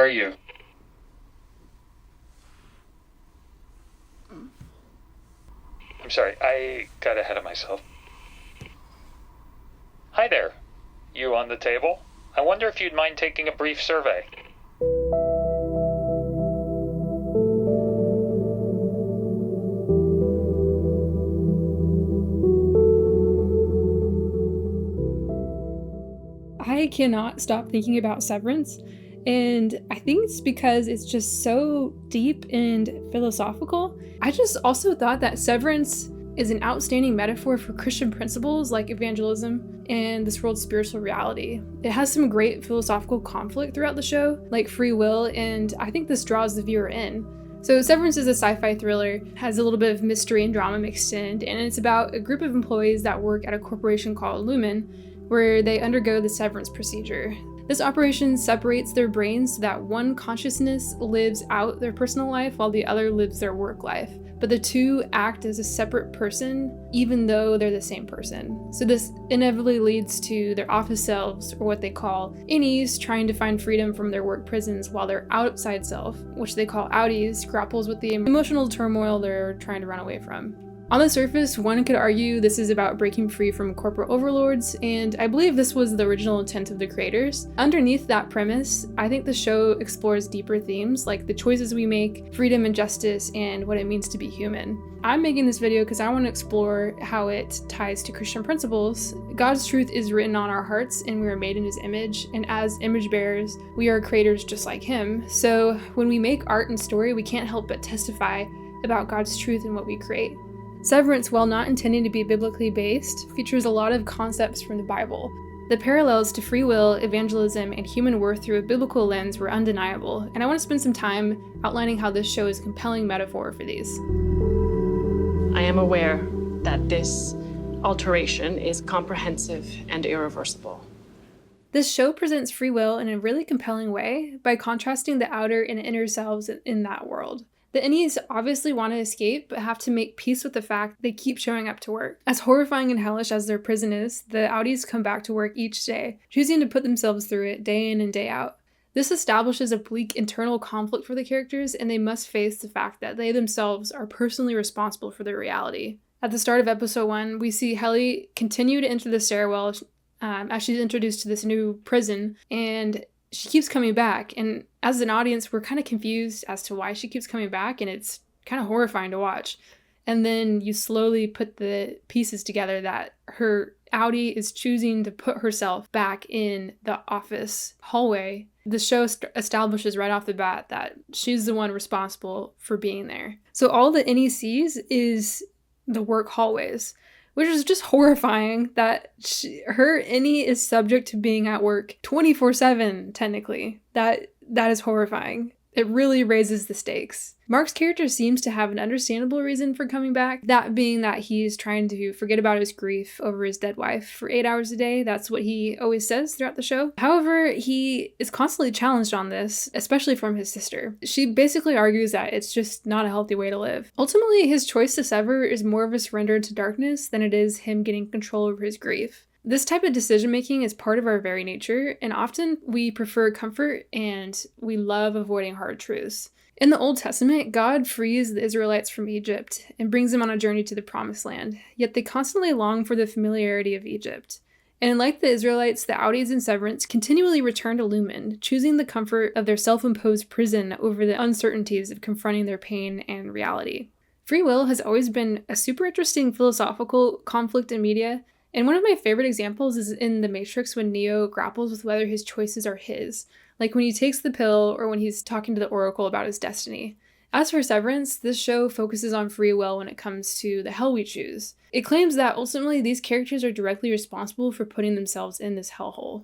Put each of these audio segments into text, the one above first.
are you? I'm sorry, I got ahead of myself. Hi there. You on the table? I wonder if you'd mind taking a brief survey. I cannot stop thinking about Severance, and I think it's because it's just so deep and philosophical. I just also thought that Severance is an outstanding metaphor for Christian principles like evangelism and this world's spiritual reality. It has some great philosophical conflict throughout the show, like free will, and I think this draws the viewer in. So Severance is a sci-fi thriller, has a little bit of mystery and drama mixed in, and it's about a group of employees that work at a corporation called Lumen, where they undergo the severance procedure. This operation separates their brains so that one consciousness lives out their personal life while the other lives their work life. But the two act as a separate person, even though they're the same person. So this inevitably leads to their office selves, or what they call innies, trying to find freedom from their work prisons, while their outside self, which they call outies, grapples with the emotional turmoil they're trying to run away from. On the surface, one could argue this is about breaking free from corporate overlords, and I believe this was the original intent of the creators. Underneath that premise, I think the show explores deeper themes like the choices we make, freedom and justice, and what it means to be human. I'm making this video because I want to explore how it ties to Christian principles. God's truth is written on our hearts, and we are made in His image, and as image bearers, we are creators just like Him. So when we make art and story, we can't help but testify about God's truth in what we create. Severance, while not intending to be biblically based, features a lot of concepts from the Bible. The parallels to free will, evangelism, and human worth through a biblical lens were undeniable, and I want to spend some time outlining how this show is a compelling metaphor for these. I am aware that this alteration is comprehensive and irreversible. This show presents free will in a really compelling way by contrasting the outer and inner selves in that world. The innies obviously want to escape, but have to make peace with the fact they keep showing up to work. As horrifying and hellish as their prison is, the outies come back to work each day, choosing to put themselves through it day in and day out. This establishes a bleak internal conflict for the characters, and they must face the fact that they themselves are personally responsible for their reality. At the start of episode 1, we see Helly continue to enter the stairwell as she's introduced to this new prison, and she keeps coming back, and as an audience, we're kind of confused as to why she keeps coming back, and it's kind of horrifying to watch. And then you slowly put the pieces together that her outie is choosing to put herself back in the office hallway. The show establishes right off the bat that she's the one responsible for being there. So all the innie sees is the work hallways, which is just horrifying that her innie is subject to being at work 24/7, technically. That is horrifying. It really raises the stakes. Mark's character seems to have an understandable reason for coming back, that being that he's trying to forget about his grief over his dead wife for 8 hours a day. That's what he always says throughout the show. However, he is constantly challenged on this, especially from his sister. She basically argues that it's just not a healthy way to live. Ultimately, his choice to sever is more of a surrender to darkness than it is him getting control over his grief. This type of decision-making is part of our very nature, and often we prefer comfort and we love avoiding hard truths. In the Old Testament, God frees the Israelites from Egypt and brings them on a journey to the Promised Land, yet they constantly long for the familiarity of Egypt. And like the Israelites, the outies in Severance continually return to Lumen, choosing the comfort of their self-imposed prison over the uncertainties of confronting their pain and reality. Free will has always been a super interesting philosophical conflict in media, and one of my favorite examples is in The Matrix when Neo grapples with whether his choices are his, like when he takes the pill or when he's talking to the Oracle about his destiny. As for Severance, this show focuses on free will when it comes to the hell we choose. It claims that ultimately these characters are directly responsible for putting themselves in this hellhole.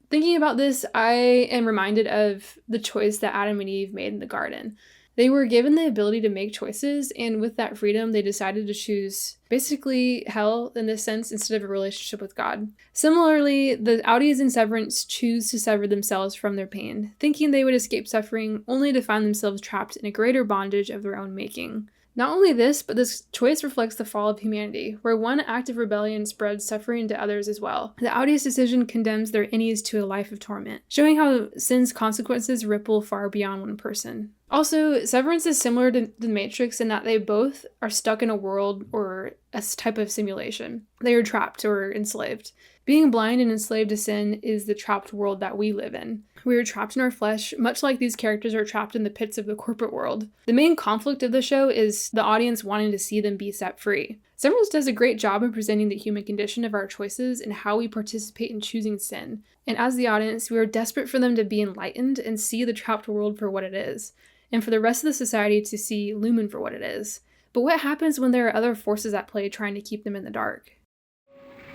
Thinking about this, I am reminded of the choice that Adam and Eve made in the garden. They were given the ability to make choices, and with that freedom, they decided to choose basically hell in this sense instead of a relationship with God. Similarly, the outies in Severance choose to sever themselves from their pain, thinking they would escape suffering only to find themselves trapped in a greater bondage of their own making. Not only this, but this choice reflects the fall of humanity, where one act of rebellion spreads suffering to others as well. The Audi's decision condemns their innies to a life of torment, showing how sin's consequences ripple far beyond one person. Also, Severance is similar to The Matrix in that they both are stuck in a world or a type of simulation. They are trapped or enslaved. Being blind and enslaved to sin is the trapped world that we live in. We are trapped in our flesh, much like these characters are trapped in the pits of the corporate world. The main conflict of the show is the audience wanting to see them be set free. Severance does a great job in presenting the human condition of our choices and how we participate in choosing sin. And as the audience, we are desperate for them to be enlightened and see the trapped world for what it is, and for the rest of the society to see Lumen for what it is. But what happens when there are other forces at play trying to keep them in the dark?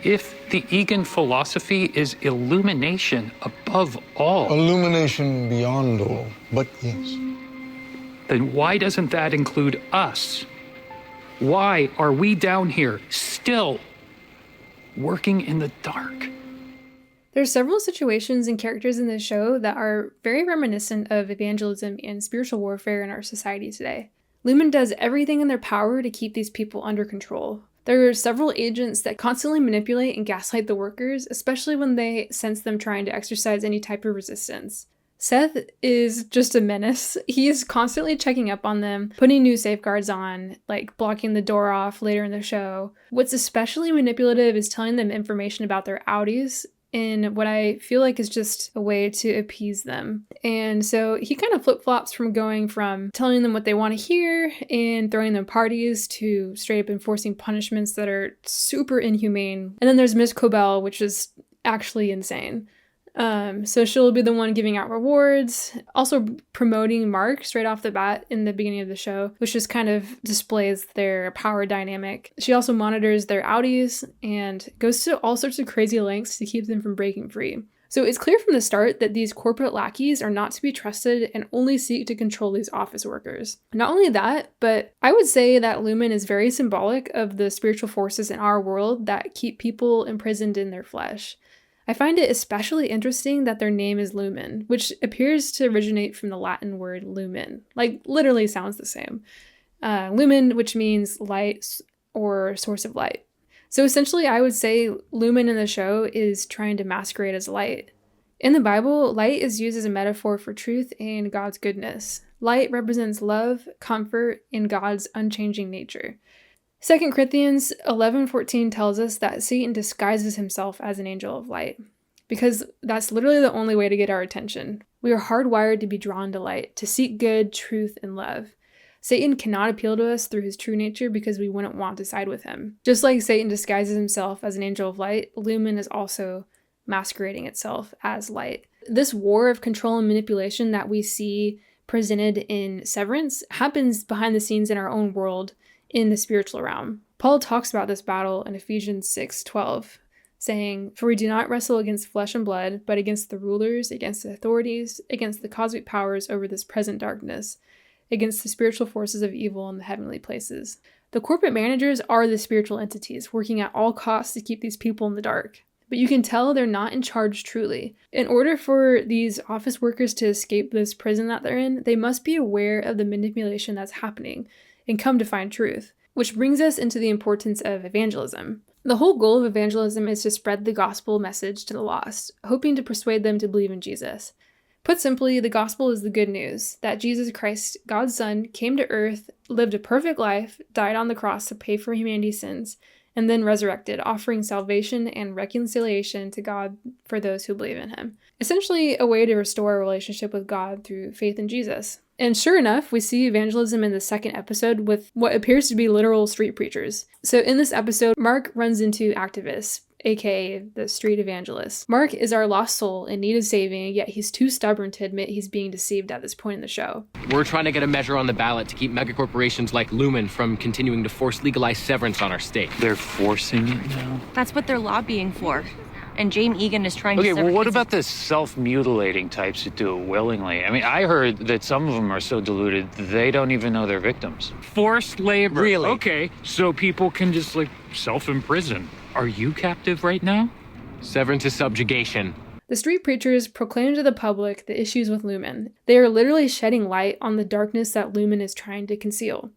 If the Egan philosophy is illumination above all, Illumination beyond all, but yes. then why doesn't that include us? Why are we down here still working in the dark? There's several situations and characters in this show that are very reminiscent of evangelism and spiritual warfare in our society today. Lumen does everything in their power to keep these people under control. There are several agents that constantly manipulate and gaslight the workers, especially when they sense them trying to exercise any type of resistance. Seth is just a menace. He is constantly checking up on them, putting new safeguards on, like blocking the door off later in the show. What's especially manipulative is telling them information about their Audis in what I feel like is just a way to appease them. And so he kind of flip-flops from going from telling them what they want to hear and throwing them parties to straight up enforcing punishments that are super inhumane. And then there's Miss Cobell, which is actually insane. So she'll be the one giving out rewards, also promoting Mark straight off the bat in the beginning of the show, which just kind of displays their power dynamic. She also monitors their Audis and goes to all sorts of crazy lengths to keep them from breaking free. So it's clear from the start that these corporate lackeys are not to be trusted and only seek to control these office workers. Not only that, but I would say that Lumen is very symbolic of the spiritual forces in our world that keep people imprisoned in their flesh. I find it especially interesting that their name is Lumen, which appears to originate from the Latin word lumen, like literally sounds the same. Lumen, which means light or source of light. So essentially, I would say Lumen in the show is trying to masquerade as light. In the Bible, light is used as a metaphor for truth and God's goodness. Light represents love, comfort, and God's unchanging nature. 2 Corinthians 11:14 tells us that Satan disguises himself as an angel of light, because that's literally the only way to get our attention. We are hardwired to be drawn to light, to seek good, truth, and love. Satan cannot appeal to us through his true nature because we wouldn't want to side with him. Just like Satan disguises himself as an angel of light, Lumen is also masquerading itself as light. This war of control and manipulation that we see presented in Severance happens behind the scenes in our own world in the spiritual realm. Paul talks about this battle in Ephesians 6:12, saying, "For we do not wrestle against flesh and blood, but against the rulers, against the authorities, against the cosmic powers over this present darkness, against the spiritual forces of evil in the heavenly places." The corporate managers are the spiritual entities, working at all costs to keep these people in the dark. But you can tell they're not in charge truly. In order for these office workers to escape this prison that they're in, they must be aware of the manipulation that's happening and come to find truth. Which brings us into the importance of evangelism. The whole goal of evangelism is to spread the gospel message to the lost, hoping to persuade them to believe in Jesus. Put simply, the gospel is the good news that Jesus Christ, God's Son, came to earth, lived a perfect life, died on the cross to pay for humanity's sins, and then resurrected, offering salvation and reconciliation to God for those who believe in him. Essentially, a way to restore a relationship with God through faith in Jesus. And sure enough, we see evangelism in the second episode with what appears to be literal street preachers. So in this episode, Mark runs into activists, aka the street evangelists. Mark is our lost soul in need of saving, yet he's too stubborn to admit he's being deceived at this point in the show. We're trying to get a measure on the ballot to keep megacorporations like Lumen from continuing to force legalized severance on our state. They're forcing it now? That's what they're lobbying for. And James Egan is trying Okay, to... well, what about the self-mutilating types that do it willingly? I mean, I heard that some of them are so deluded, they don't even know they're victims. Forced labor. Really? Okay, so people can just, self-imprison. Are you captive right now? Severance is subjugation. The street preachers proclaim to the public the issues with Lumen. They are literally shedding light on the darkness that Lumen is trying to conceal.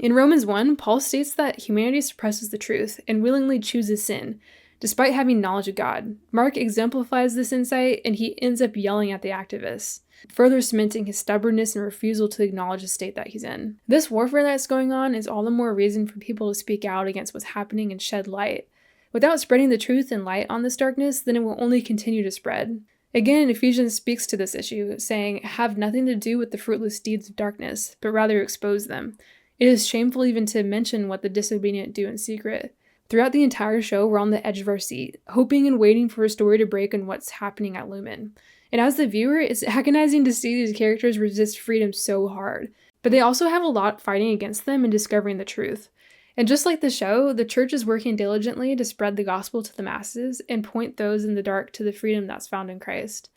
In Romans 1, Paul states that humanity suppresses the truth and willingly chooses sin, despite having knowledge of God. Mark exemplifies this insight, and he ends up yelling at the activists, further cementing his stubbornness and refusal to acknowledge the state that he's in. This warfare that's going on is all the more reason for people to speak out against what's happening and shed light. Without spreading the truth and light on this darkness, then it will only continue to spread. Again, Ephesians speaks to this issue, saying, "Have nothing to do with the fruitless deeds of darkness, but rather expose them." It is shameful even to mention what the disobedient do in secret. Throughout the entire show, we're on the edge of our seat, hoping and waiting for a story to break on what's happening at Lumen. And as the viewer, it's agonizing to see these characters resist freedom so hard. But they also have a lot fighting against them and discovering the truth. And just like the show, the church is working diligently to spread the gospel to the masses and point those in the dark to the freedom that's found in Christ.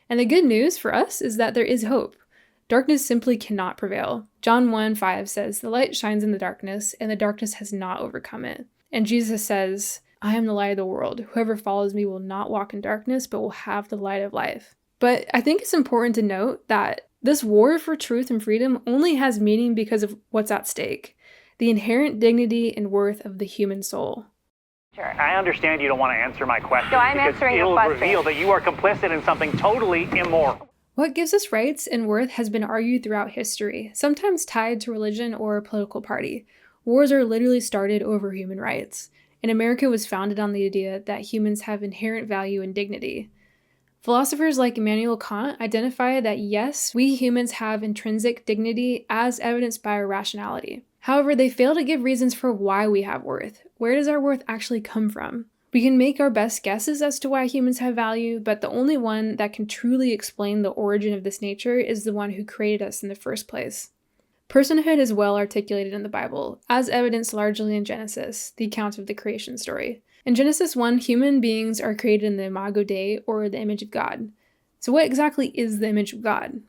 And the good news for us is that there is hope. Darkness simply cannot prevail. John 1:5 says, "The light shines in the darkness, and the darkness has not overcome it." And Jesus says, "I am the light of the world. Whoever follows me will not walk in darkness, but will have the light of life." But I think it's important to note that this war for truth and freedom only has meaning because of what's at stake: the inherent dignity and worth of the human soul. Sure. I understand you don't want to answer my question. No, I'm because answering your it'll question. reveal that you are complicit in something totally immoral. What gives us rights and worth has been argued throughout history, sometimes tied to religion or a political party. Wars are literally started over human rights, and America was founded on the idea that humans have inherent value and dignity. Philosophers like Immanuel Kant identify that yes, we humans have intrinsic dignity as evidenced by our rationality. However, they fail to give reasons for why we have worth. Where does our worth actually come from? We can make our best guesses as to why humans have value, but the only one that can truly explain the origin of this nature is the one who created us in the first place. Personhood is well articulated in the Bible, as evidenced largely in Genesis, the account of the creation story. In Genesis 1, human beings are created in the imago Dei, or the image of God. So what exactly is the image of God?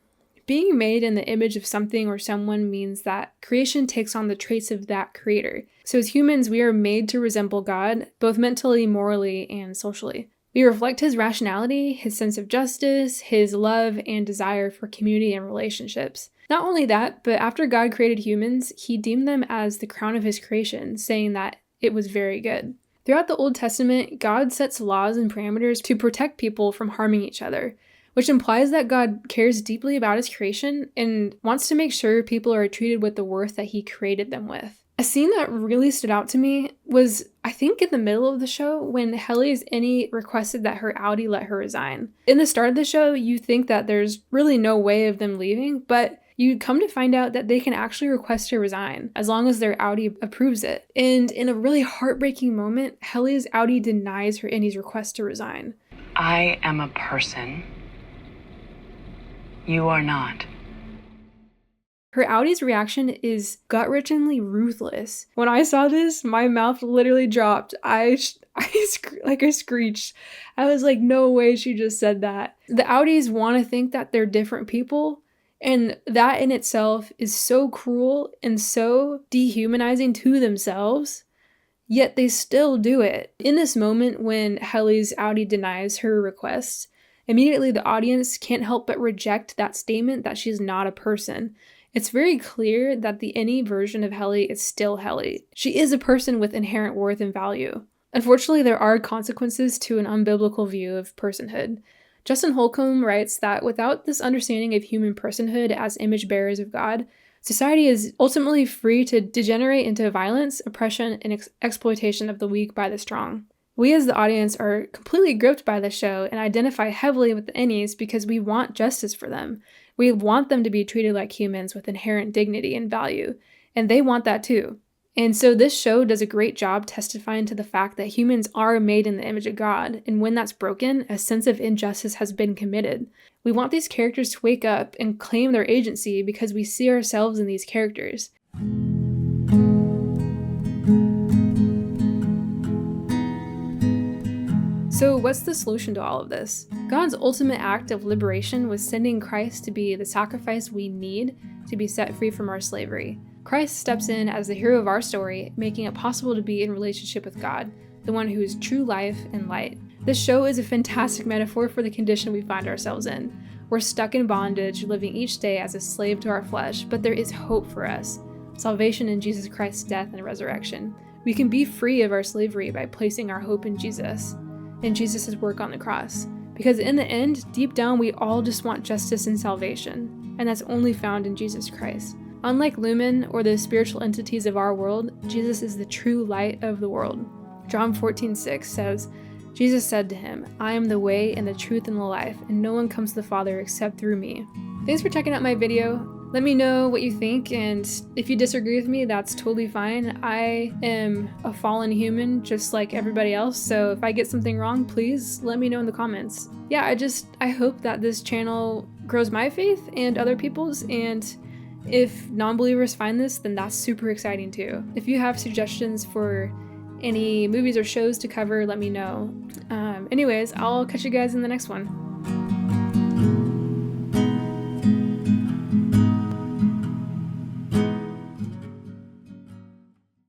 Being made in the image of something or someone means that creation takes on the traits of that creator. So as humans, we are made to resemble God, both mentally, morally, and socially. We reflect his rationality, his sense of justice, his love, and desire for community and relationships. Not only that, but after God created humans, he deemed them as the crown of his creation, saying that it was very good. Throughout the Old Testament, God sets laws and parameters to protect people from harming each other, which implies that God cares deeply about his creation and wants to make sure people are treated with the worth that he created them with. A scene that really stood out to me was, I think, in the middle of the show when Helly's Innie requested that her Audi let her resign. In the start of the show, you think that there's really no way of them leaving, but you come to find out that they can actually request to resign as long as their Audi approves it. And in a really heartbreaking moment, Helly's Audi denies her Innie's request to resign. I am a person. You are not. Her Audi's reaction is gut-wrenchingly ruthless. When I saw this, my mouth literally dropped. I screeched. I was like, no way she just said that. The Audis want to think that they're different people, and that in itself is so cruel and so dehumanizing to themselves, yet they still do it. In this moment when Helly's Audi denies her request, immediately the audience can't help but reject that statement that she's not a person. It's very clear that the Innie version of Helly is still Helly. She is a person with inherent worth and value. Unfortunately, there are consequences to an unbiblical view of personhood. Justin Holcomb writes that without this understanding of human personhood as image bearers of God, society is ultimately free to degenerate into violence, oppression, and exploitation of the weak by the strong. We as the audience are completely gripped by the show and identify heavily with the Innies because we want justice for them. We want them to be treated like humans with inherent dignity and value, and they want that too. And so this show does a great job testifying to the fact that humans are made in the image of God, and when that's broken, a sense of injustice has been committed. We want these characters to wake up and claim their agency because we see ourselves in these characters. So what's the solution to all of this? God's ultimate act of liberation was sending Christ to be the sacrifice we need to be set free from our slavery. Christ steps in as the hero of our story, making it possible to be in relationship with God, the one who is true life and light. This show is a fantastic metaphor for the condition we find ourselves in. We're stuck in bondage, living each day as a slave to our flesh, but there is hope for us. salvation in Jesus Christ's death and resurrection. We can be free of our slavery by placing our hope in Jesus and Jesus' work on the cross. Because in the end, deep down, we all just want justice and salvation, and that's only found in Jesus Christ. Unlike Lumen or the spiritual entities of our world, Jesus is the true light of the world. John 14:6 says, Jesus said to him, I am the way and the truth and the life, and no one comes to the Father except through me. Thanks for checking out my video. Let me know what you think, and if you disagree with me, that's totally fine. I am a fallen human just like everybody else, so if I get something wrong, please let me know in the comments. Yeah, I hope that this channel grows my faith and other people's, and if non-believers find this, then that's super exciting too. If you have suggestions for any movies or shows to cover, let me know. Anyways, I'll catch you guys in the next one.